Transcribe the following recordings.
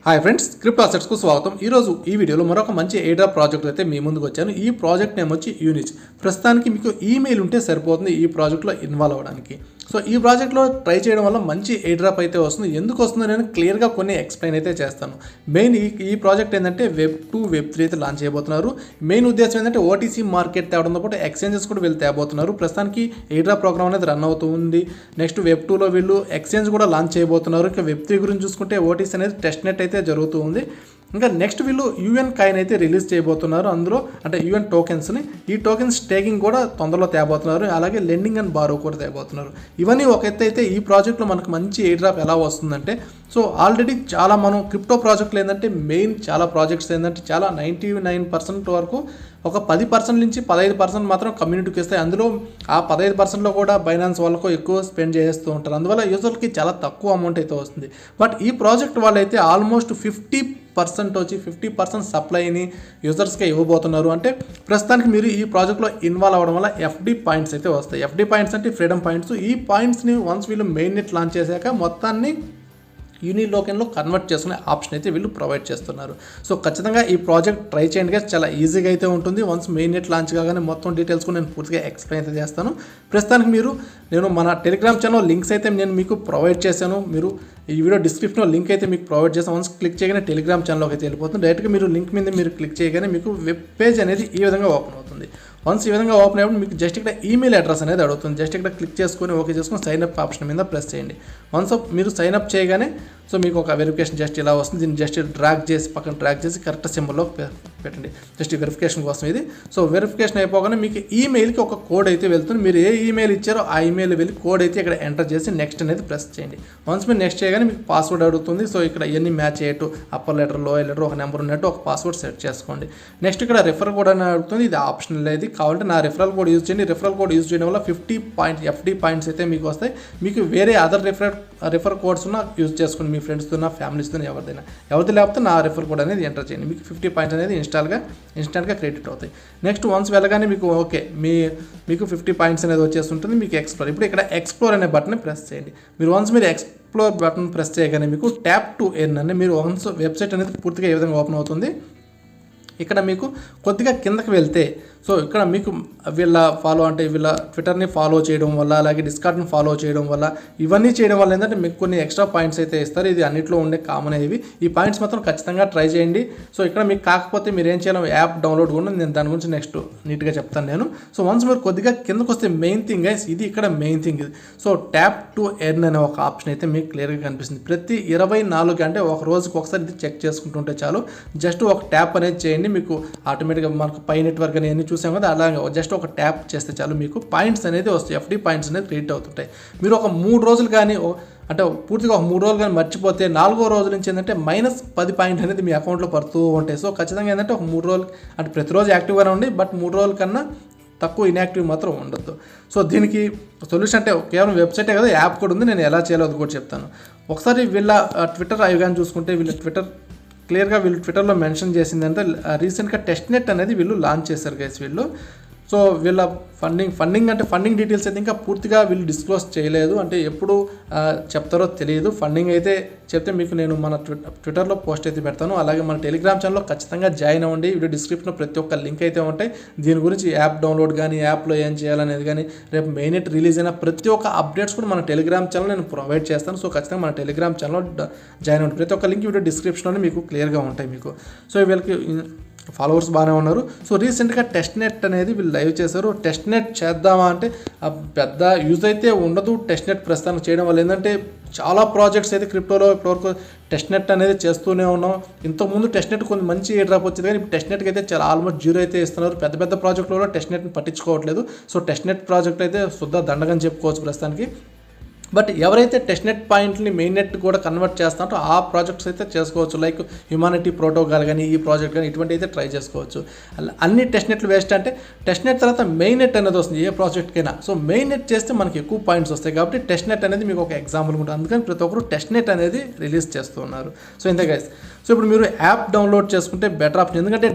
Hi friends, crypto అసెట్స్కు స్వాగతం. ఈరోజు ఈ వీడియోలో మరొక మంచి ఎయిర్డ్రాప్ ప్రాజెక్ట్ అయితే మీ ముందుకు వచ్చాను. ఈ ప్రాజెక్ట్ నేమ్ వచ్చి యూనిచ్. ప్రస్తుతానికి మీకు ఈమెయిల్ ఉంటే సరిపోతుంది ఈ ప్రాజెక్ట్లో ఇన్వాల్వ్ అవ్వడానికి. సో ఈ ప్రాజెక్ట్లో ట్రై చేయడం వల్ల మంచి ఎయిర్డ్రాప్ అయితే వస్తుంది. ఎందుకు వస్తుందో నేను క్లియర్గా కొన్ని ఎక్స్ప్లెయిన్ అయితే చేస్తాను. మెయిన్ ఈ ప్రాజెక్ట్ ఏంటంటే Web2 Web3 అయితే లాంచ్ చేయబోతున్నారు. మెయిన్ ఉద్దేశం ఏంటంటే ఓటీసీ మార్కెట్ తేవడంతో పాటు ఎక్స్చేంజెస్ కూడా వీళ్ళు తేబోతున్నారు. ప్రస్తుతానికి ఎయిర్డ్రాప్ ప్రోగ్రామ్ అనేది రన్ అవుతుంది. నెక్స్ట్ Web2లో వీళ్ళు ఎక్స్చేంజ్ కూడా లాంచ్ చేయబోతున్నారు. ఇంకా Web3 గురించి చూసుకుంటే ఓటీసీ అనేది టెస్ట్ నెట్ అయితే జరుగుతూ ఉంది. ఇంకా నెక్స్ట్ వీళ్ళు యూఎన్ కాయిన్ అయితే రిలీజ్ చేయబోతున్నారు. అందులో అంటే యూఎన్ టోకెన్స్ని, ఈ టోకెన్స్ స్టేకింగ్ కూడా తొందరలో తేబోతున్నారు. అలాగే లెండింగ్ అండ్ బారో కూడా తేబోతున్నారు. ఇవన్నీ ఒక ఎత్తు అయితే ఈ ప్రాజెక్ట్లో మనకు మంచి ఎయిర్ డ్రాప్ ఎలా వస్తుందంటే, సో ఆల్రెడీ చాలా మనం క్రిప్టో ప్రాజెక్టులు ఏంటంటే మెయిన్ చాలా ప్రాజెక్ట్స్ ఏంటంటే చాలా 99% వరకు ఒక 10% నుంచి 15% మాత్రం కమ్యూనిటీకి ఇస్తాయి. అందులో ఆ 15%లో కూడా బైనాన్స్ వాళ్ళకు ఎక్కువ స్పెండ్ చేస్తూ ఉంటారు. అందువల్ల యూజర్కి చాలా తక్కువ అమౌంట్ అయితే వస్తుంది. బట్ ఈ ప్రాజెక్ట్ వాళ్ళైతే ఆల్మోస్ట్ 50% సప్లైని యూజర్స్కే ఇవ్వబోతున్నారు. అంటే ప్రస్తుతానికి మీరు ఈ ప్రాజెక్ట్లో ఇన్వాల్వ్ అవ్వడం వల్ల ఎఫ్డి పాయింట్స్ అయితే వస్తాయి. ఎఫ్డి పాయింట్స్ అంటే ఫ్రీడమ్ పాయింట్స్. ఈ పాయింట్స్ని వన్స్ వీళ్ళు మెయిన్ నెట్ లాంచ్ చేశాక మొత్తాన్ని యూనిలోకెన్లో కన్వర్ట్ చేసుకునే ఆప్షన్ అయితే వీళ్ళు ప్రొవైడ్ చేస్తున్నారు. సో ఖచ్చితంగా ఈ ప్రాజెక్ట్ ట్రై చేయండి guys. చాలా ఈజీగా అయితే ఉంటుంది. వన్స్ మెయిన్ నెట్ లాంచ్ కాగానే మొత్తం డీటెయిల్స్ కూడా నేను పూర్తిగా ఎక్స్ప్లెయిన్ అయితే చేస్తాను. ప్రస్తుతానికి నేను మన టెలిగ్రామ్ ఛానల్ లింక్స్ అయితే నేను మీకు ప్రొవైడ్ చేశాను. మీరు ఈ వీడియో డిస్క్రిప్షన్లో లింక్ అయితే మీకు ప్రొవైడ్ చేస్తాను. వన్స్ క్లిక్ చేయగానే టెలిగ్రామ్ ఛానల్లోకి అయితే వెళ్ళిపోతుంది. డైరెక్ట్గా మీరు లింక్ మీద మీరు క్లిక్ చేయగానే మీకు వెబ్ పేజ్ అనేది ఈ విధంగా ఓపెన్ అవుతుంది. వన్స్ ఈ విధంగా ఓపెన్ అయినప్పుడు మీకు జస్ట్ ఇక్కడ ఈమెయిల్ అడ్రస్ అనేది అడుగుతుంది. జస్ట్ ఇక్కడ క్లిక్ చేసుకొని ఓకే చేసుకొని సైన్ అప్ ఆప్షన్ మీద ప్రెస్ చేయండి. వన్స్ మీరు సైన్ అప్ చేయగానే సో మీకు ఒక వెరిఫికేషన్ జస్ట్ ఇలా వస్తుంది. దీన్ని జస్ట్ డ్రాగ్ చేసి పక్కన డ్రాగ్ చేసి కరెక్ట్ సింబల్లో పెట్టండి. జస్ట్ వెరిఫికేషన్ కోసం ఇది. సో వెరిఫికేషన్ అయిపోగానే మీకు ఈమెయిల్కి ఒక కోడ్ అయితే వెళ్తుంది. మీరు ఏ ఈమెయిల్ ఇచ్చారో ఆ ఈమెయిల్ వెళ్ళి కోడ్ అయితే ఇక్కడ ఎంటర్ చేసి నెక్స్ట్ అనేది ప్రెస్ చేయండి. వన్స్ మీరు నెక్స్ట్ చేయగానే మీకు పాస్వర్డ్ అడుగుతుంది. సో ఇక్కడ ఇవన్నీ మ్యాచ్ అయ్యేట్టు అప్పర్ లెటర్ లోయర్ లెటర్ ఒక నెంబర్ ఉన్నట్టు ఒక పాస్వర్డ్ సెట్ చేసుకోండి. నెక్స్ట్ ఇక్కడ రిఫర్ కోడ్ అని అడుగుతుంది. ఇది ఆప్షనల్. ఇది కావాలంటే నా రిఫరల్ కోడ్ యూజ్ చేయండి. రిఫరల్ కోడ్ యూజ్ చేయడం వల్ల 50 ఎఫ్డి పాయింట్స్ అయితే మీకు వస్తాయి. మీకు వేరే అదర్ రిఫర్ కోడ్స్ ఉన్న యూజ్ చేసుకోండి. మీ ఫ్రెండ్స్తో, ఫ్యామిలీస్తో, ఎవరిది లేకపోతే నా రిఫర్ కోడ్ అనేది ఎంటర్ చేయండి. మీకు 50 పాయింట్స్ అనేది ఇన్స్టాంట్గా క్రెడిట్ అవుతాయి. నెక్స్ట్ వన్స్ వెళ్ళగానే మీకు ఓకే మీకు 50 పాయింట్స్ అనేది వచ్చేస్తుంటుంది. మీకు ఎక్స్ప్లోర్, ఇప్పుడు ఇక్కడ ఎక్స్ప్లోర్ అనే బటన్ ప్రెస్ చేయండి. మీరు ఎక్స్ప్లోర్ బటన్ ప్రెస్ చేయగానే మీకు ట్యాప్ టు ఎర్న్ అని మీరు వన్స్ వెబ్సైట్ అనేది పూర్తిగా ఏ విధంగా ఓపెన్ అవుతుంది. ఇక్కడ మీకు కొద్దిగా కిందకి వెళ్తే సో ఇక్కడ మీకు వీళ్ళ ట్విట్టర్ని ఫాలో చేయడం వల్ల, అలాగే డిస్కార్డ్ని ఫాలో చేయడం వల్ల, ఇవన్నీ చేయడం వల్ల ఏంటంటే మీకు కొన్ని ఎక్స్ట్రా పాయింట్స్ అయితే ఇస్తారు. ఇది అన్నింటిలో ఉండే కామన్ అయ్యేవి. ఈ పాయింట్స్ మాత్రం ఖచ్చితంగా ట్రై చేయండి. సో ఇక్కడ మీకు కాకపోతే మీరు ఏం చేయాలి, యాప్ డౌన్లోడ్ కూడా నేను దాని గురించి నెక్స్ట్ నీట్గా చెప్తాను నేను. సో వన్స్ మీరు కొద్దిగా కిందకు వస్తే మెయిన్ థింగ్ గైస్, ఇది ఇక్కడ మెయిన్ థింగ్ ఇది. సో ట్యాప్ టు ఎర్న్ అనే ఒక ఆప్షన్ అయితే మీకు క్లియర్గా కనిపిస్తుంది. ప్రతి 24 గంటలు ఒక రోజుకి ఒకసారి ఇది చెక్ చేసుకుంటుంటే చాలు. జస్ట్ ఒక ట్యాప్ అనేది చేయండి. మీకు ఆటోమేటిక్గా మనకు పై నెట్వర్క్ అని చూసాం కదా, అలాగే జస్ట్ ఒక ట్యాప్ చేస్తే చాలు మీకు పాయింట్స్ అనేది వస్తాయి. ఎఫ్డి పాయింట్స్ అనేది క్రియేట్ అవుతుంటాయి. మీరు ఒక 3 రోజులు కానీ అంటే పూర్తిగా ఒక 3 రోజులు కానీ మర్చిపోతే 4వ రోజు నుంచి ఏంటంటే -10 పాయింట్ అనేది మీ అకౌంట్లో పడుతూ ఉంటాయి. సో ఖచ్చితంగా ఏంటంటే ఒక 3 రోజులు అంటే ప్రతిరోజు యాక్టివ్గానే ఉండి, బట్ 3 రోజుల కన్నా తక్కువ ఇన్యాక్టివ్ మాత్రం ఉండొద్దు. సో దీనికి సొల్యూషన్ అంటే కేవలం వెబ్సైటే కదా, యాప్ కూడా ఉంది. నేను ఎలా చేయాలో అది కూడా చెప్తాను. ఒకసారి వీళ్ళ ట్విట్టర్ అవి కానీ చూసుకుంటే వీళ్ళ ట్విట్టర్లో మెన్షన్ చేసిందంటే రీసెంట్గా టెస్ట్ నెట్ అనేది వీళ్ళు లాంచ్ చేశారు గైస్ వీళ్ళు. సో వీళ్ళ ఫండింగ్ డీటెయిల్స్ అయితే ఇంకా పూర్తిగా వీళ్ళు డిస్క్లోజ్ చేయలేదు. అంటే ఎప్పుడు చెప్తారో తెలియదు. ఫండింగ్ అయితే చెప్తే మీకు నేను మన ట్విట్టర్లో పోస్ట్ అయితే పెడతాను. అలాగే మన టెలిగ్రామ్ ఛానల్లో ఖచ్చితంగా జాయిన్ అవ్వండి. వీడియో డిస్క్రిప్షన్లో ప్రతి ఒక్క లింక్ అయితే ఉంటాయి. దీని గురించి యాప్ డౌన్లోడ్ కానీ, యాప్లో ఏం చేయాలనేది కానీ, రేపు మెయిన్ నెట్ రిలీజ్ అయిన ప్రతి ఒక్క అప్డేట్స్ కూడా మన టెలిగ్రామ్ ఛానల్ నేను ప్రొవైడ్ చేస్తాను. సో ఖచ్చితంగా మన టెలిగ్రామ్ ఛానల్లో జాయిన్ అవ్వండి. ప్రతి ఒక్క లింక్ వీడియో డిస్క్రిప్షన్లోనే మీకు క్లియర్గా ఉంటాయి మీకు. సో వీళ్ళకి ఫాలోవర్స్ బాగానే ఉన్నారు. సో రీసెంట్గా టెస్ట్ నెట్ అనేది వీళ్ళు లైవ్ చేశారు. టెస్ట్ నెట్ చేద్దామా అంటే పెద్ద యూజ్ అయితే ఉండదు టెస్ట్ నెట్ ప్రస్తుతానికి చేయడం వల్ల. ఏంటంటే చాలా ప్రాజెక్ట్స్ అయితే క్రిప్టోలో ఇప్పటివరకు టెస్ట్ నెట్ అనేది చేస్తూనే ఉన్నాం. ఇంతకుముందు టెస్ట్ నెట్ కొంచెం మంచి ఎయిర్ డ్రాప్ వచ్చింది, కానీ ఇప్పుడు టెస్ట్ నెట్కి అయితే చాలా ఆల్మోస్ట్ 0 అయితే ఇస్తున్నారు. పెద్ద ప్రాజెక్టులలో టెస్ట్ నెట్ని పట్టించుకోవట్లేదు. సో టెస్ట్ నెట్ ప్రాజెక్ట్ అయితే శుద్ధ దండగని చెప్పుకోవచ్చు ప్రస్తుతానికి. బట్ ఎవరైతే టెస్ట్ నెట్ పాయింట్ని మెయిన్ నెట్ కూడా కన్వర్ట్ చేస్తారో ఆ ప్రాజెక్ట్స్ అయితే చేసుకోవచ్చు. లైక్ హ్యుమానిటీ ప్రోటోకాల్ కానీ, ఈ ప్రాజెక్ట్ కానీ, ఇటువంటి అయితే ట్రై చేసుకోవచ్చు. అన్ని టెస్ట్ నెట్లు వేస్ట్ అంటే టెస్ట్ నెట్ తర్వాత మెయిన్ నెట్ అనేది వస్తుంది ఏ ప్రాజెక్ట్కైనా. సో మెయిన్ నెట్ చేస్తే మనకి ఎక్కువ పాయింట్స్ వస్తాయి కాబట్టి టెస్ట్ నెట్ అనేది మీకు ఒక ఎగ్జాంపుల్ ఉంటుంది. అందుకని ప్రతి ఒక్కరు టెస్ట్ నెట్ అనేది రిలీజ్ చేస్తున్నారు. సో ఇంతే గైస్. సో ఇప్పుడు మీరు యాప్ డౌన్లోడ్ చేసుకుంటే బెటర్ ఆప్షన్. ఎందుకంటే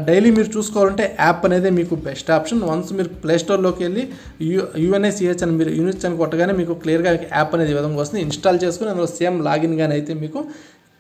డైలీ మీరు చూసుకోవాలంటే యాప్ అనేది మీకు బెస్ట్ ఆప్షన్. వన్స్ మీరు ప్లేస్టోర్లోకి వెళ్ళి యుఎన్ఐసిహెచ్ అని మీరు యూనిచ్ అని కొట్టగానే మీకు క్లియర్గా యాప్ అనేది ఈ విధంగా వస్తుంది. ఇన్స్టాల్ చేసుకుని అందులో సేమ్ లాగిన్ కానీ అయితే మీకు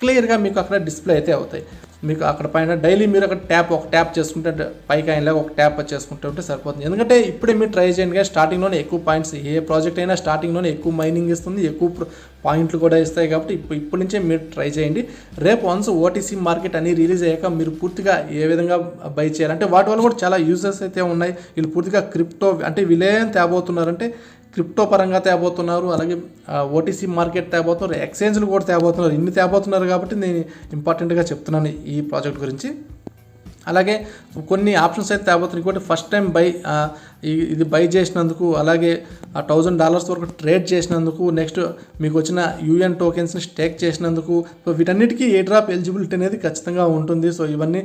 క్లియర్గా మీకు అక్కడ డిస్ప్లే అయితే అవుతాయి. మీకు అక్కడ పైన డైలీ మీరు అక్కడ ఒక ట్యాప్ చేసుకుంటే పైకి అయినలాగా ఒక ట్యాప్ చేసుకుంటే ఉంటే సరిపోతుంది. ఎందుకంటే ఇప్పుడే మీరు ట్రై చేయండి, స్టార్టింగ్లోనే ఎక్కువ పాయింట్స్, ఏ ప్రాజెక్ట్ అయినా స్టార్టింగ్లోనే ఎక్కువ మైనింగ్ ఇస్తుంది, ఎక్కువ పాయింట్లు కూడా ఇస్తాయి. కాబట్టి ఇప్పటి నుంచే మీరు ట్రై చేయండి. రేపు వన్స్ ఓటీసీ మార్కెట్ అని రిలీజ్ అయ్యాక మీరు పూర్తిగా ఏ విధంగా బై చేయాలంటే వాటి వల్ల కూడా చాలా యూజెస్ అయితే ఉన్నాయి. వీళ్ళు పూర్తిగా క్రిప్టో అంటే వీళ్ళేం తేబోతున్నారంటే క్రిప్టో పరంగా తేబోతున్నారు, అలాగే ఓటీసీ మార్కెట్ తేబోతున్నారు, ఎక్స్చేంజ్లు కూడా తేబోతున్నారు. ఇన్ని తేబోతున్నారు కాబట్టి నేను ఇంపార్టెంట్గా చెప్తున్నాను ఈ ప్రాజెక్ట్ గురించి. అలాగే కొన్ని ఆప్షన్స్ అయితే తేబోతున్నాయి. ఇంకోటి ఫస్ట్ టైం ఇది బై చేసినందుకు, అలాగే $1,000 వరకు ట్రేడ్ చేసినందుకు, నెక్స్ట్ మీకు వచ్చిన యూఎన్ టోకెన్స్ని స్టేక్ చేసినందుకు, సో వీటన్నిటికీ ఏ డ్రాప్ ఎలిజిబిలిటీ అనేది ఖచ్చితంగా ఉంటుంది. సో ఇవన్నీ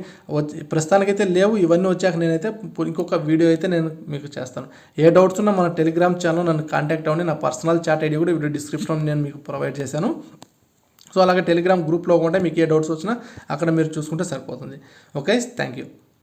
ప్రస్తుతానికైతే లేవు. ఇవన్నీ వచ్చాక నేనైతే ఇంకొక వీడియో అయితే నేను మీకు చేస్తాను. ఏ డౌట్స్ ఉన్నా మన టెలిగ్రామ్ ఛానల్ నన్ను కాంటాక్ట్ అవ్వండి. నా పర్సనల్ చాట్ ఐడి కూడా వీడియో డిస్క్రిప్షన్లో నేను మీకు ప్రొవైడ్ చేశాను. సో అలాగే టెలిగ్రామ్ గ్రూప్లో ఉంటే మీకు ఏ డౌట్స్ వచ్చినా అక్కడ మీరు చూసుకుంటే సరిపోతుంది. Okay, thank you.